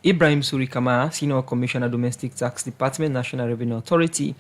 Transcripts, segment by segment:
Ibrahim Surikama, Senior Commissioner, Domestic Tax Department, National Revenue Authority,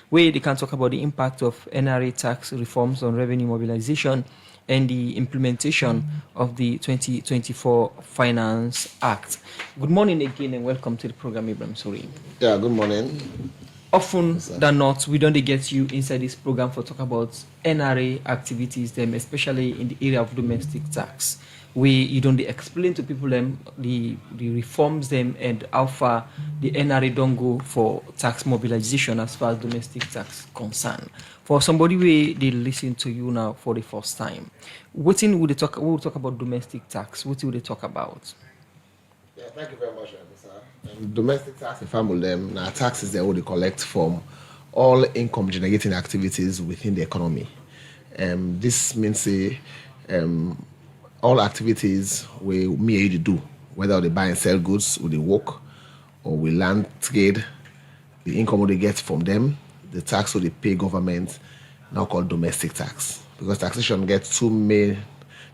where they can talk about the impact of NRA tax reforms on revenue mobilization and the implementation of the 2024 Finance Act. Good morning again and welcome to the program, Ibrahim Suri. Yeah, good morning. Often than not, we don't get you inside this program for talk about NRA activities, them especially in the area of domestic tax, where you don't explain to people them the reforms them and how far the NRA don't go for tax mobilization as far as domestic tax concern. For somebody where they listen to you now for the first time, what would they talk? We will talk about domestic tax. What will they talk about? Yeah, thank you very much, sir. Domestic tax, if I'm with them, now taxes they only collect from all income generating activities within the economy. This means all activities we me and you do, whether they buy and sell goods, or they work, or we land trade, the income they get from them, the tax they pay government, now called domestic tax. Because taxation gets two main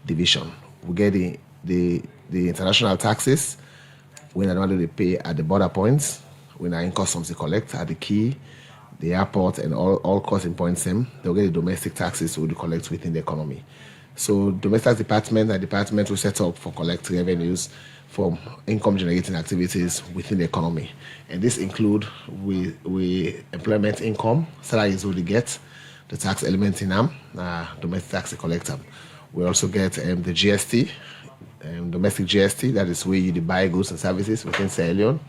division. We get the international taxes, when I they pay at the border points, when I in customs they collect at the key, the airport, and all crossing points, they'll get the domestic taxes we collect within the economy. So domestic department and department will set up for collect revenues from income generating activities within the economy. And this include we employment income, salaries we get, the tax element in them, domestic tax they collect them. We also get the GST, domestic GST, that is where you buy goods and services within Sierra Leone.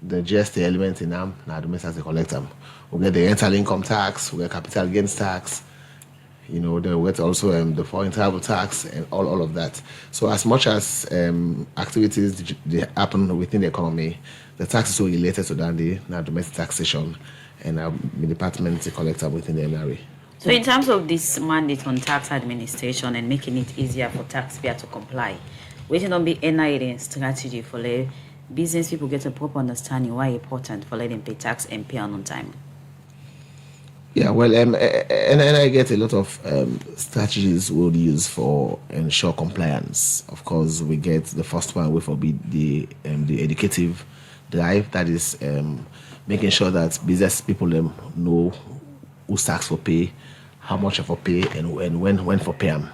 The GST element in them, now domestic tax they collect them. We get the rental income tax, we get capital gains tax, then we get also the foreign travel tax and all of that. So as much as activities they happen within the economy, the taxes are related to that, now domestic taxation, and the department they collect them within the NRA. So in terms of this mandate on tax administration and making it easier for taxpayers to comply, waiting on the NRA strategy for let business people get a proper understanding why it's important for letting pay tax and pay on time. Yeah, well, and I get a lot of strategies we'll use for ensure compliance. Of course, we get the first one, we forbid the educative drive, that is making sure that business people know who tax for pay, how much for pay, and when for pay them.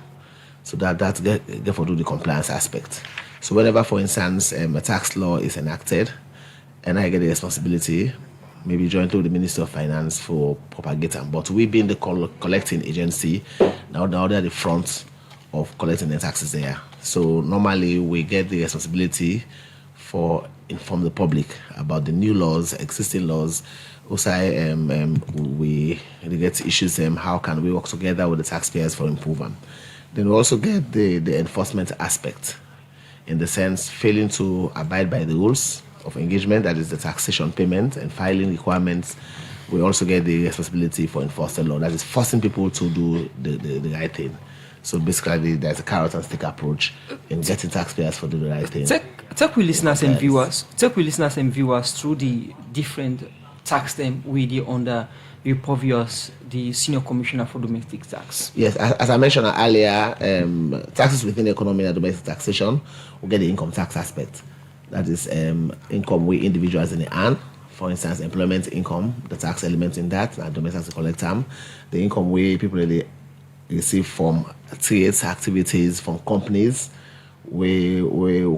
So that's therefore do the compliance aspect. So whenever, for instance, a tax law is enacted, and I get the responsibility, maybe join to the Ministry of Finance for propagating. But we being the collecting agency, now they're at the front of collecting the taxes there. So normally we get the responsibility for inform the public about the new laws, existing laws. Also, we get issues how can we work together with the taxpayers for improvement. Then we also get the enforcement aspect, in the sense failing to abide by the rules of engagement, that is the taxation payment and filing requirements. We also get the responsibility for enforcing law, that is forcing people to do the right thing. So basically, there's a carrot and stick approach in getting taxpayers for doing the right thing. Take with listeners and viewers through the different tax them we the under your purviews, the Senior Commissioner for Domestic Tax. Yes, as I mentioned earlier, taxes within the economy and domestic taxation will get the income tax aspect. That is income we individuals in the earn. For instance, employment income, the tax element in that, and domestic tax collect them. The income we people really receive from trades, activities, from companies, we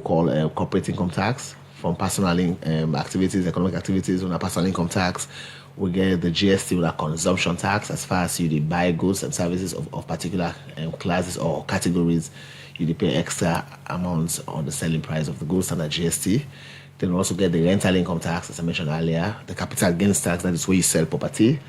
call corporate income tax. From personal activities, economic activities, on a personal income tax. We get the GST with a consumption tax, as far as you buy goods and services of particular classes or categories. You pay extra amounts on the selling price of the goods and the GST. Then we also get the rental income tax, as I mentioned earlier, the capital gains tax, that is where you sell property,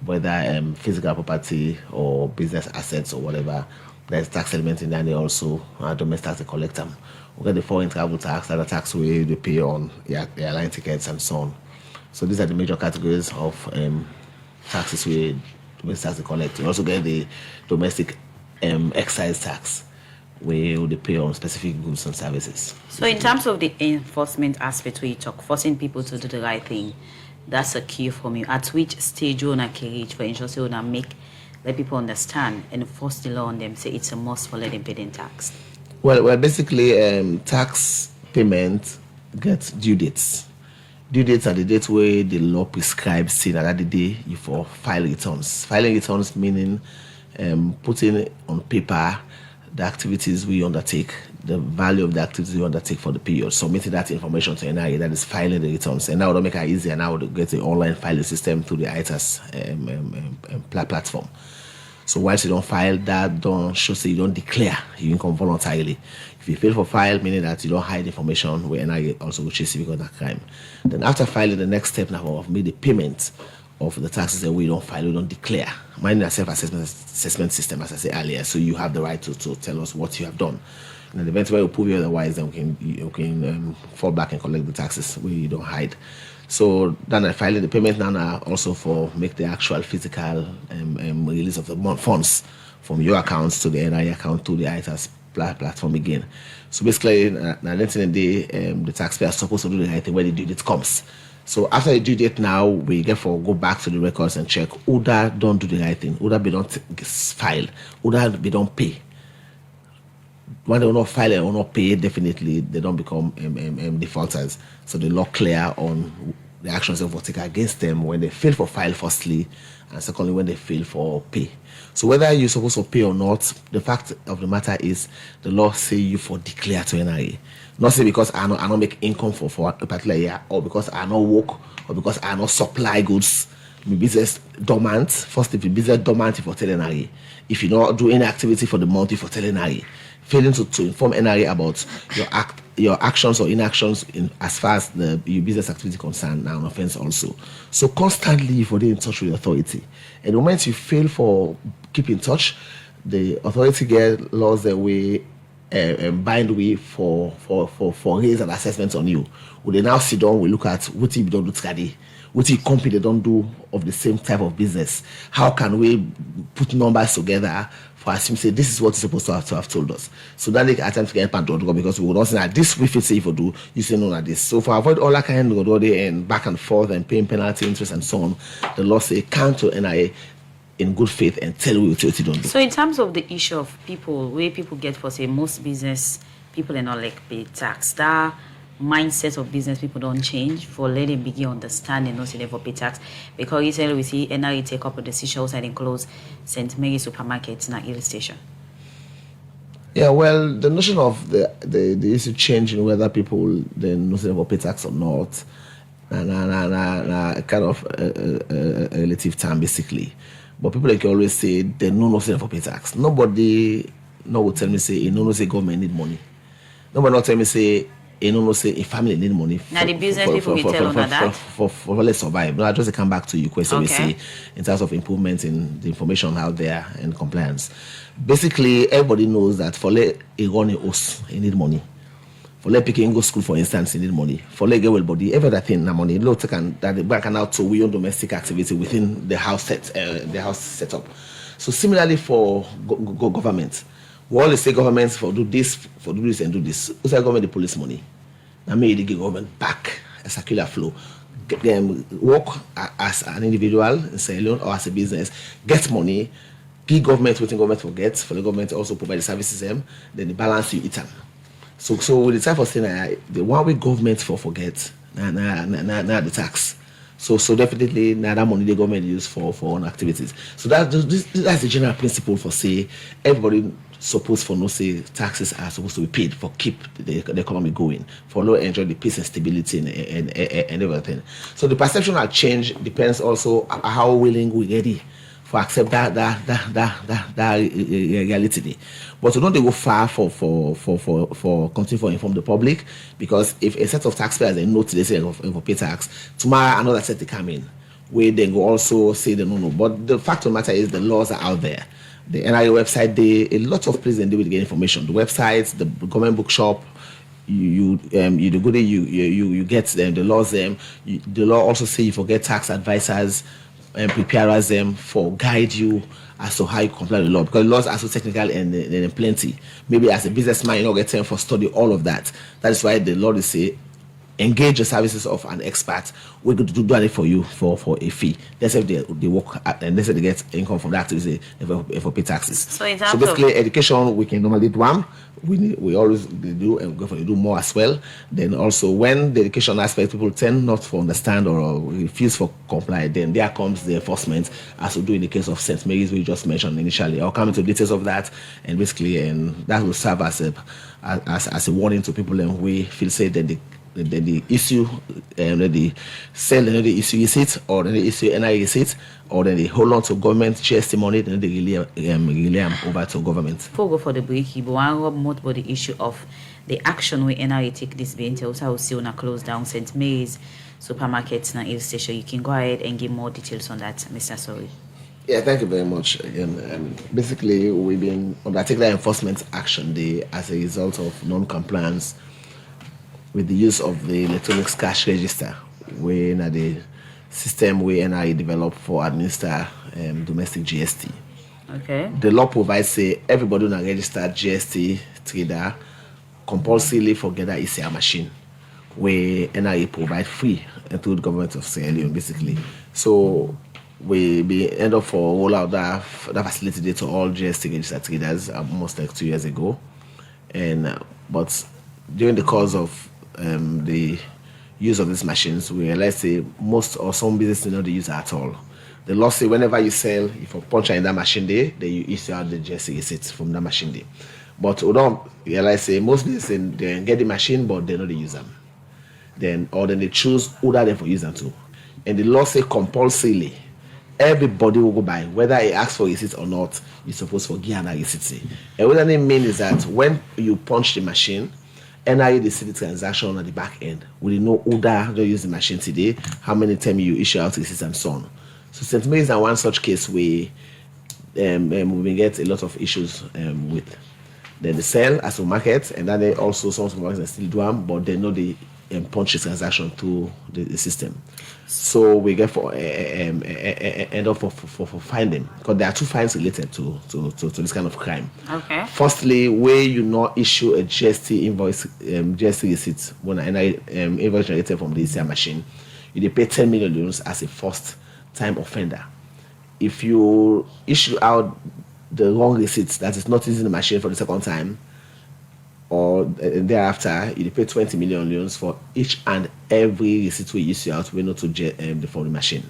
whether physical property or business assets or whatever. There's tax element in there, and they also domestic tax they collect them. We get the foreign travel tax, that the tax we they pay on airline tickets and so on. So these are the major categories of taxes we domestic tax they collect. We also get the domestic excise tax, where they pay on specific goods and services. So in terms of the enforcement aspect where you talk, forcing people to do the right thing, that's a key for me. At which stage you wanna carry for insurance you wanna let people understand and enforce the law on them, say it's a must for letting pay tax? Well, basically tax payment get due dates. Due dates are the dates where the law prescribes say that the day you for file returns. Filing returns meaning putting on paper the activities we undertake, the value of the activities we undertake for the period, submitting that information to NRA, that is filing the returns. And now it'll make it easier now to get the online filing system through the ITAS platform. So once you don't file, that don't show say you don't declare your income voluntarily. If you fail for file, meaning that you don't hide information, where NRA also will chase you because of crime. Then after filing, the next step now of made the payment of the taxes that we don't file, we don't declare. Mine is a self-assessment system, as I said earlier, so you have the right to tell us what you have done. In the event where you prove you otherwise, then you can fall back and collect the taxes where you don't hide. So then I filing the payment now also for make the actual physical release of the funds from your accounts to the NRA account to the ITAS platform again. So basically, at the end of the day, the taxpayer is supposed to do the right thing when the due date comes. So after the due date now, we therefore go back to the records and check who that don't do the right thing, who that be don't file, who that be don't pay. When they will not file and will not pay, definitely they don't become defaulters. So the law clear on the actions that will take against them when they fail for file firstly, and secondly when they fail for pay. So whether you're supposed to pay or not, the fact of the matter is the law say you for declare to NRA. Not say because I not make income for a particular year, or because I not work, or because I not supply goods. My business dormant. First, if your business dormant, if you tell NRA. If you not do any activity for the month, if you tell NRA. Failing to inform NRA about your actions or inactions in as far as your business activity concerned now an offense also. So constantly for the in touch with the authority. And the moment you fail for keep in touch, the authority get laws that way bind we for raise an assessment on you. Would they now sit down, we look at what you don't do today, what you company they don't do of the same type of business. How can we put numbers together for us to say this is what you're supposed to have told us? So that they can attempt to get and go because we would not say that this we fit say if you do, you say no like this. So for avoid all that kind of go there and back and forth and paying penalty, interest and so on, the law say come to NIA in good faith and tell you what you don't do. So in terms of the issue of people, where people get for say most business people are not like pay tax, that mindset of business people don't change for letting begin understanding not say for pay tax, because recently we see NRA take up a decision outside and close St. Mary supermarket in Hill Station. Yeah, well, the notion of the issue changing whether people then know about pay tax or not, kind of a relative term basically. But people like always say they know nothing for pay tax. Nobody will tell me say no say government need money. Nobody not tell me say no say a family need money. Now the business people will tell on that for let's survive. No, I just come back to your question. Okay. We say in terms of improvements in the information out there and compliance. Basically, everybody knows that for let a run a house, you need money. For let picking go school, for instance, you need money. For let get well body, every other thing, na money. Look, that the bank can now to we own domestic activity within the house setup. So similarly for government, we always say governments for do this, and do this. Who's the government the police money? Now maybe they give government back a circular flow. Get them work as an individual in Sierra Leone or as a business, get money, give government what the government forgets, for the government also provide the services then the balance you eat them. So with the type of thing the one way government forget now the tax. So definitely now that money the government use for own activities. So that's the general principle for say everybody supposed for no say taxes are supposed to be paid for keep the economy going, for no enjoy the peace and stability and everything. So the perception will change depends also how willing we ready for accept that reality. But we don't go far for continue to inform the public, because if a set of taxpayers they know today say for pay tax, tomorrow another set they come in where they go also say they no. But the fact of the matter is the laws are out there. The NRA website, a lot of places they will get information. The websites, the government bookshop, you go there, you get them, the laws them. The law also say you forget tax advisors and preparers them for guide you as to how you comply with the law, because the laws are so technical and plenty. Maybe as a businessman you don't get time for study all of that. That is why the law is say engage the services of an expert. We're going to do it for you for a fee. Let's say they work and let's say they get income from that activity, for pay taxes. So in So terms basically, of education we can normally do one. We always do and go for do more as well. Then also when the education aspect people tend not to understand or refuse for comply, then there comes the enforcement, as we do in the case of St. Mary's we just mentioned initially. I'll come into details of that, and basically and that will serve as a warning to people and we feel say that the issue then the sell and the issue is it, or then the issue NRA is it, or then they hold on to government GST money, then they relay over to government. before we go for the break, but one rub more about the issue of the action we NRA take this being also will see on a close down St. Mary's supermarkets and hill station. You can go ahead and give more details on that, Mr. Sorry. Yeah, thank you very much. Basically, we've been undertaking that enforcement action day as a result of non-compliance with the use of the electronic cash register, when the system we NRA developed for administer domestic GST. Okay. The law provides say everybody na registered GST trader compulsorily for get that ECR machine where NRA provide free through the government of Sierra Leone basically. So we be end up for roll out that facility there to all GST registered traders almost like 2 years ago. And but during the course of the use of these machines, we realize say most or some businesses don't use it at all. The law say whenever you sell, if you punch in that machine there, then you issue out the GST receipt from that machine there. But we don't realize say most businesses they get the machine but they don't use them. Then they choose who that they for use them to. And the law say compulsorily everybody will go by, whether he asks for receipt or not, you're supposed to give that receipt. And what that means is that when you punch the machine, NRA they see the transaction on the back end. We know who that don't use the machine today, how many times you issue out receipts and so on. So St. Mary's is one such case where we get a lot of issues with. Then they sell as a market, and then they also some supermarkets still do them, but they know they punch the transaction through the system. So we get for end up for fine them, because there are two fines related to this kind of crime. Okay. Firstly, where you not issue a GST invoice, GST receipt when an invoice generated from the ECR machine, you pay 10 million euros as a first time offender. If you issue out the wrong receipt that is not using the machine for the second time, or thereafter, you pay 20 million euros for each and every receipt we issue out, we not to for the machine.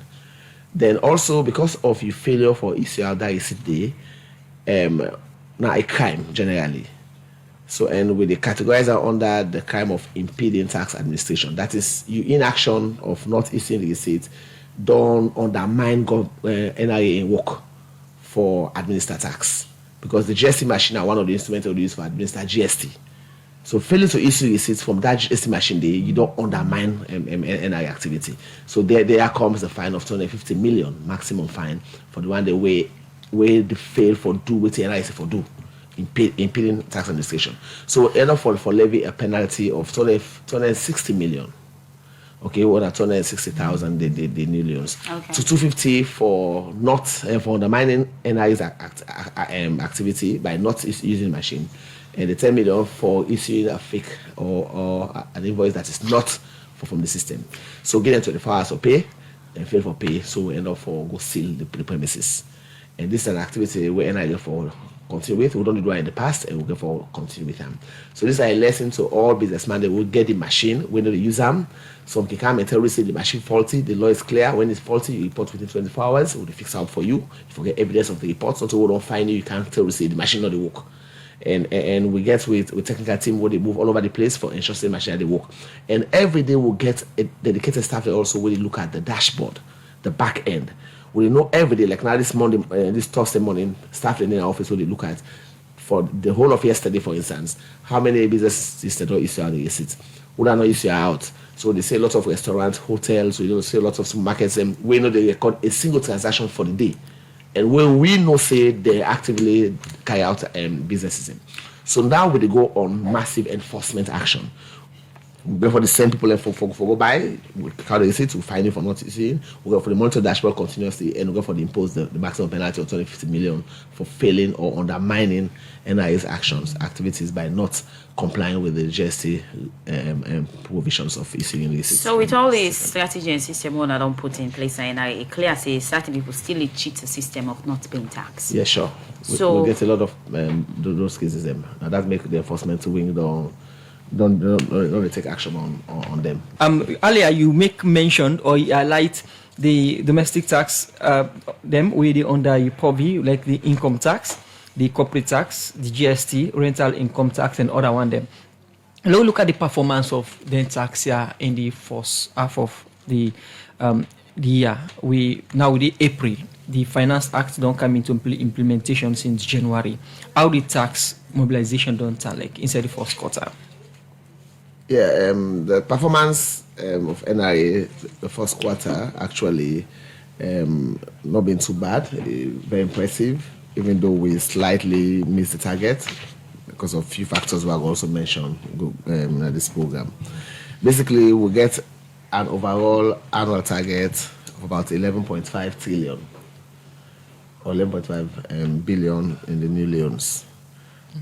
Then also, because of your failure for issue out that receipt day, now a crime generally. So, and we categorize that under the crime of impeding tax administration. That is, you inaction of not issuing the receipt don't undermine NRA in work for administer tax, because the GST machine are one of the instruments we use for administer GST. So failing to issue receipts from that GST machine day, you don't undermine NRA activity. So there comes the fine of 250 million maximum fine for the one the way they fail for do what the NRA is for do, impeding tax administration. So enough for levy a penalty of 260 million. Okay, what are 260,000 the millions. Okay. To 250 for not for undermining NRA's activity by not using the machine, and the 10 million for issuing a fake or an invoice that is not from the system. So getting 24 hours of pay and fail for pay, so we end up for go seal the premises. And this is an activity where NRA for continue with. We don't do it in the past, and we'll go for continue with them. So this is a lesson to all businessmen. They will get the machine when they use them. Some can come and tell you say the machine faulty. The law is clear. When it's faulty, you report within 24 hours. We'll fix out for you. If you get evidence of the report, so we don't find you, you can't tell you say the machine not the work. And we get with technical team where they move all over the place for ensuring the machine they work. And every day we'll get a dedicated staff that also will look at the dashboard, the back end. We know every day, like now this Monday, this Thursday morning, staff in the office will look at for the whole of yesterday, for instance, how many businesses that don't issue out the receipts, who are not issue out. So they say a lot of restaurants, hotels, we don't see a lot of supermarkets, and we know they record a single transaction for the day. And when we know say they actively carry out businesses. So now we go on massive enforcement action. We go for the same people and for go by, we count the receipt, we fine you for not seeing. We go for the monitor dashboard continuously, and we go for the impose the maximum penalty of 250 million for failing or undermining NRA's actions, activities by not complying with the GST provisions of issuing receipts. So with all this strategy and system one I don't put in place in NRA, it clear say certain people still cheat the system of not paying tax. Yeah, sure. So we get a lot of those cases, and that make the enforcement to wing don't take action on them. Earlier you make mention or you highlight the domestic tax, them where they under your purview, like the income tax, the corporate tax, the GST, rental income tax, and other one them. Now look at the performance of the tax here in the first half of the year. We now with the April, the Finance Act don't come into implementation since January. How the tax mobilization don't turn like inside the first quarter? Yeah, the performance of NRA the first quarter actually not been too bad, very impressive, even though we slightly missed the target because of a few factors we have also mentioned in this program. Basically, we get an overall annual target of about 11.5 trillion or 11.5 billion in the new loans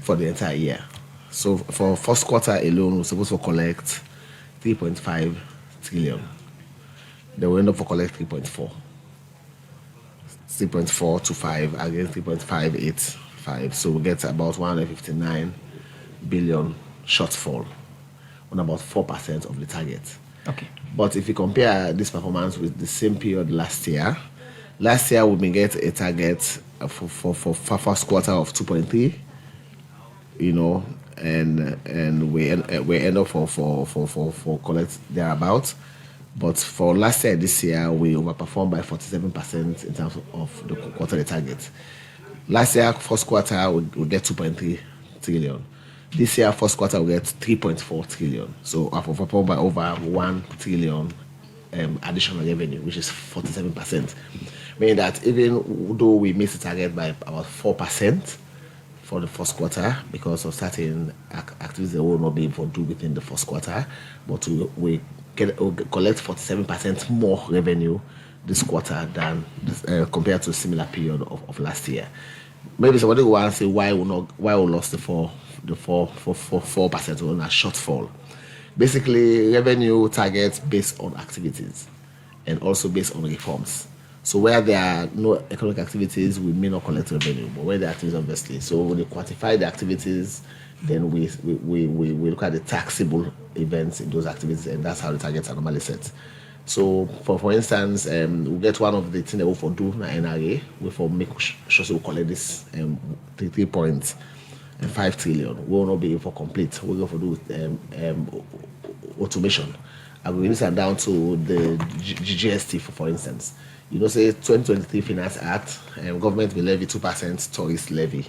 for the entire year. So for first quarter alone, we're supposed to collect 3.5 trillion. Then we end up for collect 3.4. 3.4 to 5 against 3.585. So we get about 159 billion shortfall on about 4% of the target. Okay. But if you compare this performance with the same period last year we may get a target for first quarter of 2.3, and we end up for collect thereabouts. But for last year, this year, we overperformed by 47% in terms of the quarterly target. Last year, first quarter, we get 2.3 trillion. This year, first quarter, we get 3.4 trillion. So I've overperformed by over 1 trillion additional revenue, which is 47%. Meaning that even though we missed the target by about 4%, for the first quarter because of certain activities that we will not be able to do within the first quarter, but we collect 47% more revenue this quarter than compared to a similar period of last year. Maybe somebody will want to say why we lost the 4% on a shortfall. Basically, revenue targets based on activities and also based on reforms. So where there are no economic activities, we may not collect revenue, but where there are activities, obviously. So when we quantify the activities, then we look at the taxable events in those activities, and that's how the targets are normally set. So for instance, we get one of the things that we for do na NRA, we for make sure we collect this 3.5 trillion. We will not be able to complete. We're going to do automation. I will reduce that down to the GST for instance. Say 2023 Finance Act, government will levy 2% tourist levy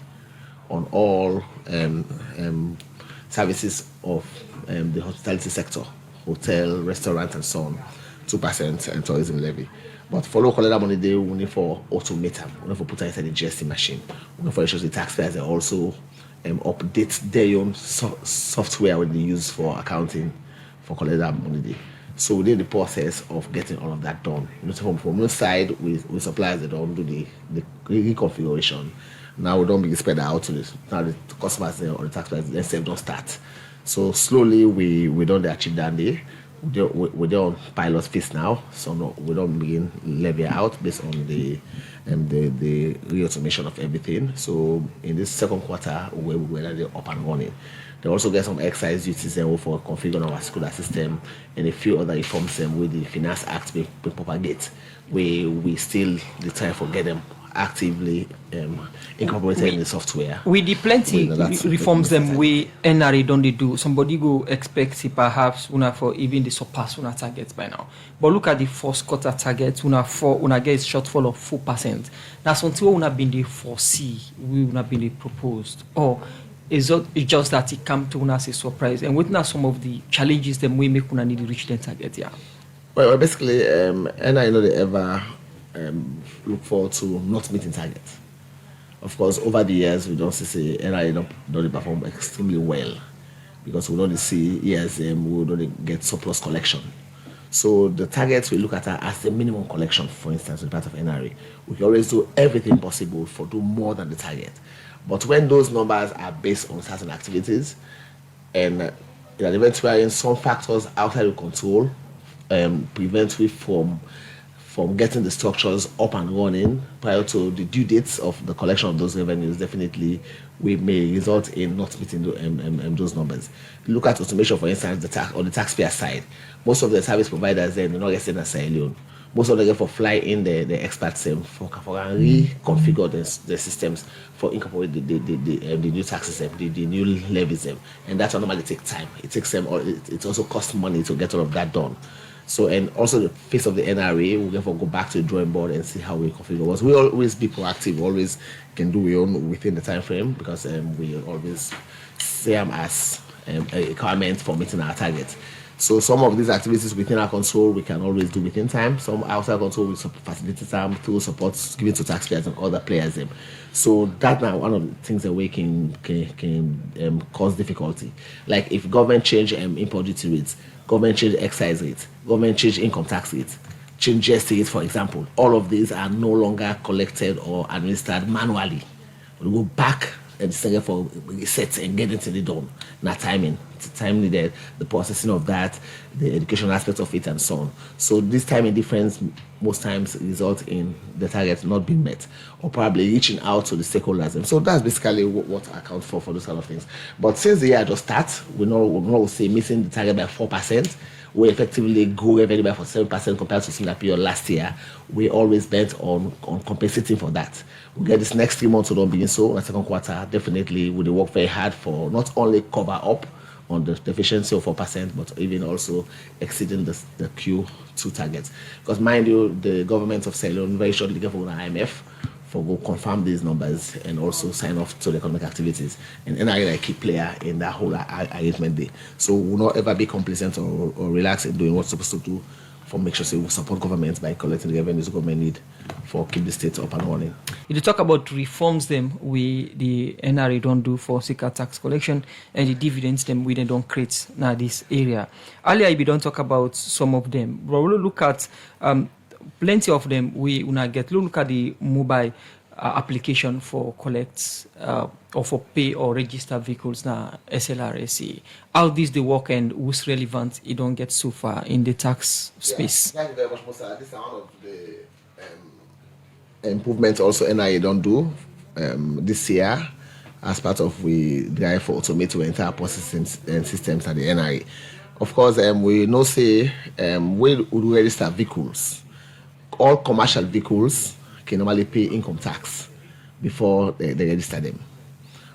on all services of the hospitality sector, hotel, restaurant, and so on, 2% and tourism levy. But for local money, they will need for automate them, we need for put inside the GST machine. We need for ensure the taxpayers they also update their own software when they use for accounting for collect that money. So we did the process of getting all of that done. From one side, with suppliers that don't do the reconfiguration. Now we don't be spread out to this. Now the customers or the taxpayers themselves don't start. So slowly we don't achieve that day. We don't pilot phase now. So no, we don't begin levy out based on the re-automation of everything. So in this second quarter, we're already up and running. They also get some exercise duties for configuring our school system and a few other reforms with the Finance Act we propagate. We still try to get them actively incorporated in the software. With the plenty reforms them we NRA don't they do. Somebody go expect perhaps una for even the surpass una targets by now. But look at the first quarter target, una get shortfall of 4%. That's something we una been the foresee, we una been the proposed. Or it's just that it come to us as a surprise. And what are some of the challenges that we make una need to reach the target? Yeah. Well, basically, NRA know they ever look forward to not meeting targets. Of course, over the years, we don't see NRA don't perform extremely well. because we don't see we don't get surplus collection. So the targets we look at are as the minimum collection, for instance, with part of NRA. We can always do everything possible for do more than the target. But when those numbers are based on certain activities, and in an event wherein some factors outside of control prevent we from getting the structures up and running prior to the due dates of the collection of those revenues, definitely we may result in not meeting those numbers. Look at automation, for instance, on the taxpayer side. Most of the service providers then do not get a Leone. Most of them get for fly in the experts for reconfigure the systems for incorporate the new taxes, the new levies, and that will normally take time. It takes them, it also costs money to get all of that done. So, and also the face of the NRA, we'll therefore go back to the drawing board and see how we configure us. We always be proactive, always can do we own within the time frame, because we always see them as a requirement for meeting our target. So some of these activities within our control we can always do within time. Some outside control we facilitate them through support given to taxpayers and other players. So that now one of the things that we can cause difficulty. Like if government change import duty rates, government change excise rates, government change income tax rates, change GST rates, for example. All of these are no longer collected or administered manually. We go back and second for reset and get it done. Now timing. It's time needed, the processing of that, the educational aspect of it and so on. So this timing difference most times results in the target not being met or probably reaching out to the stakeholders. And so that's basically what accounts for those kind of things. But since the year just starts, we'll say missing the target by 4%. We effectively grew revenue by 47% compared to similar period last year. We always bent on compensating for that. We get this next 3 months to don't begin so. In the second quarter, definitely we will work very hard for not only cover up on the deficiency of 4%, but even also exceeding the Q2 targets. Because mind you, the government of Sierra Leone very shortly gave an IMF for go confirm these numbers and also sign off to the economic activities. And NRA is a key player in that whole arrangement day. So we will not ever be complacent or relax in doing what's supposed to do for make sure we support governments by collecting the revenues government need for keep the state up and running. If you talk about reforms them the NRA don't do for seeker tax collection and the dividends them we don't create now this area. Earlier we don't talk about some of them, but we'll look at plenty of them we look at the mobile application for collect or for pay or register vehicles now SLRSA. How this the work and who's relevant it don't get so far in the tax space. Thank you very much, Musa. This is one of the improvements also NIA don't do this year as part of we drive for automate to entire processing systems at the NRA. Of course, we know say we register vehicles. All commercial vehicles can normally pay income tax before they register them.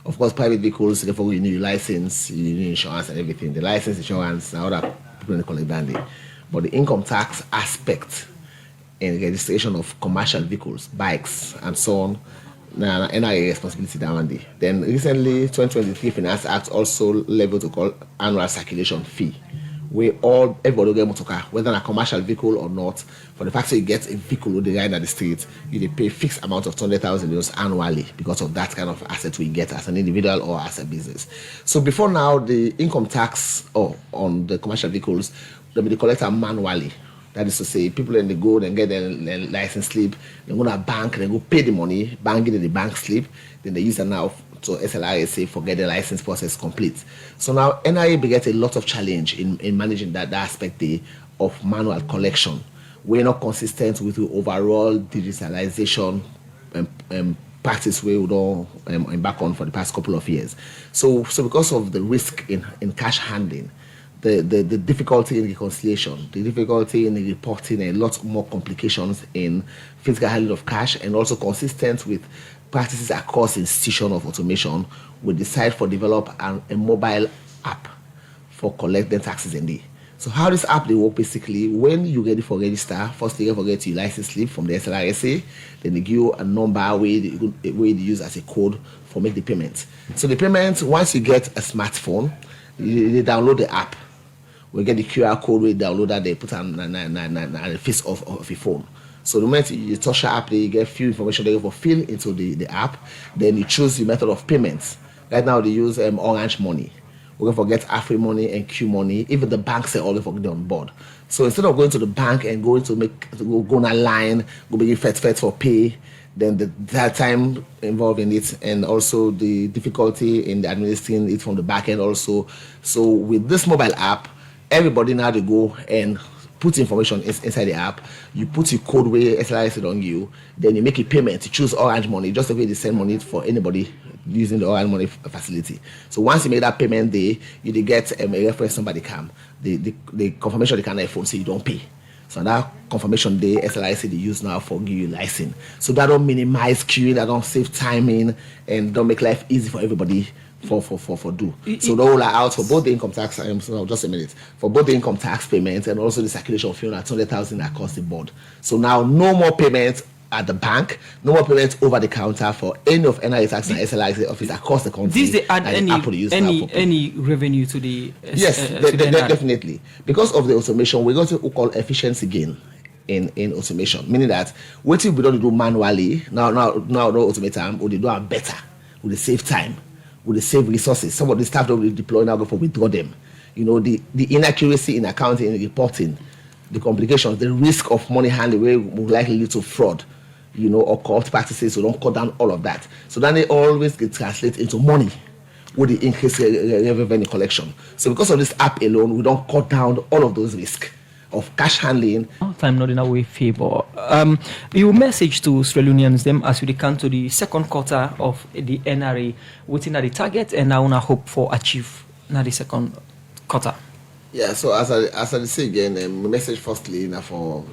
Of course, private vehicles, therefore you need license, you need insurance and everything. The license, insurance, now that people collect that. But the income tax aspect in registration of commercial vehicles, bikes, and so on, now NRA responsibility down there. Then recently, 2023 Finance Act also leveled to call annual circulation fee. Everybody get motor car, whether a commercial vehicle or not. For the fact that you get a vehicle with the ride at the street, you pay fixed amount of €200,000 annually because of that kind of asset we get as an individual or as a business. So before now, the income tax on the commercial vehicles, they collect manually. That is to say, people then they go and get their license slip, they go to a bank, they go pay the money, bank it in the bank slip, then they use it now to SLRSA for get the license process complete. So now NIA get a lot of challenge in managing that aspect of manual collection. We're not consistent with the overall digitalization practice we don't embark on for the past couple of years. So because of the risk in cash handling, the difficulty in reconciliation, the difficulty in reporting, a lot more complications in physical handling of cash, and also consistent with practices across institution of automation, we decide for develop a mobile app for collecting taxes in there. So how this app they work basically, when you're ready for register, first they get your license slip from the SLRSA, then they give you a number where they use as a code for make the payment. So the payment, once you get a smartphone, they download the app. We get the QR code we download that they put on the face of your phone. So the moment you touch the app, you get few information there for fill into the app. Then you choose the method of payments. Right now they use Orange Money. we're going to forget AFRI money and Q money. Even the banks are always forget on board. So instead of going to the bank and going to go on a line, go make it fet for pay, then that time involved in it, and also the difficulty in administering it from the back end also. So with this mobile app, everybody now to go and put information inside the app. You put your code where SLIS it on you, then you make a payment. You choose Orange Money, just the way they send money for anybody using the Orange Money facility. So once you make that payment day, you get a reference number they come. The confirmation they can phone, so you don't pay. So that confirmation day, SLIC they use now for give you license. So that don't minimize queuing, that don't save timing, and don't make life easy for everybody for do. So they all are out for both the income tax, so just a minute, for both the income tax payments and also the circulation fee on 200,000 across the board. So now no more payments at the bank, no more payments over the counter for any of NRA tax and SLIC office across the country. This they add any revenue to the yes, definitely. Because of the automation, we got what we call efficiency gain in automation, meaning that what we don't do manually, now don't automate time, we do it better, we save time, we save resources. Some of the staff that we deploy now before we withdraw them. You know, the inaccuracy in accounting and reporting, the complications, the risk of money handling will likely lead to fraud, you know, or corrupt practices. So don't cut down all of that. So then they always get translated into money with the increased revenue collection. So because of this app alone, we don't cut down all of those risks of cash handling. Time not in a way favor. You message to Sierra Leoneans them as we come to the second quarter of the NRA, waiting at the target, and now I hope for achieve now the second quarter. Yeah, so as I say again, message firstly now for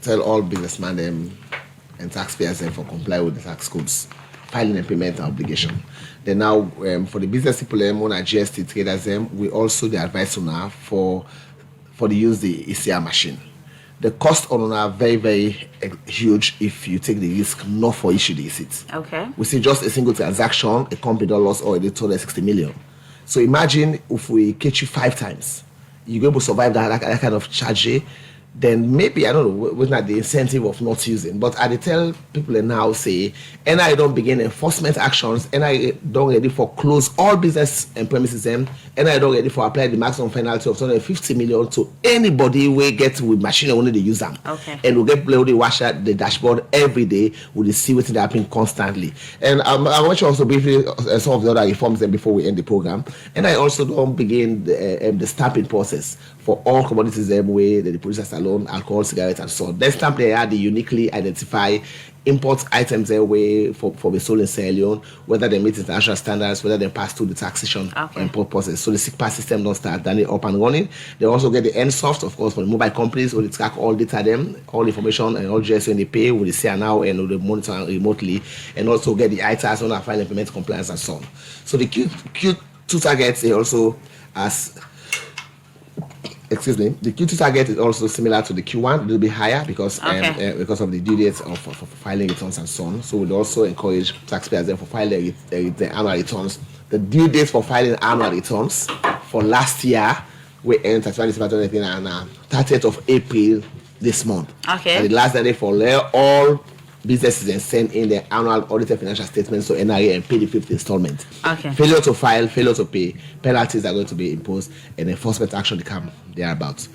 tell all businessmen and taxpayers for comply with the tax codes, filing and payment obligation. Then now for the business people on our GST traders we also the advice on now for the use the ECR machine. The cost on are very, very huge if you take the risk not for issue the receipt. Okay. We see just a single transaction, a company that lost already 260 million. So imagine if we catch you 5 times, you're able to survive that kind of charge, then maybe, I don't know, what's not the incentive of not using. But I tell people now say, NRA don't begin enforcement actions, NRA don't ready for close all business and premises NRA don't ready for apply the maximum penalty of 250 million to anybody we get with machine only they use them. Okay. And we'll get play with the watch at the dashboard every day, we'll see what's happening constantly. And I want you also briefly some of the other reforms before we end the program. And I also don't begin the stamping process for all commodities way the producers alone, alcohol, cigarettes, and so on. Then stamp they are the uniquely identify import items their way for the sold in Sierra Leone, whether they meet international standards, whether they pass through the taxation import process. So the SIGPA system don't start, then they up and running. They also get the NSoft, of course, for the mobile companies, where they track all data them, all information and all GSO when they pay, with the see now and with the monitor remotely, and also get the ITAS on our file implement compliance and so on. So the Q2 targets they also as the Q2 target is also similar to the Q1, a little bit higher because of the due dates of filing returns and so on. So we'd also encourage taxpayers for filing the annual returns. The due dates for filing annual returns for last year we end 30th of April this month. Okay. And the last day for all businesses and send in their annual audited financial statements to NRA and pay the 5th installment. Okay. Failure to file, failure to pay, penalties are going to be imposed, and enforcement action to come thereabouts.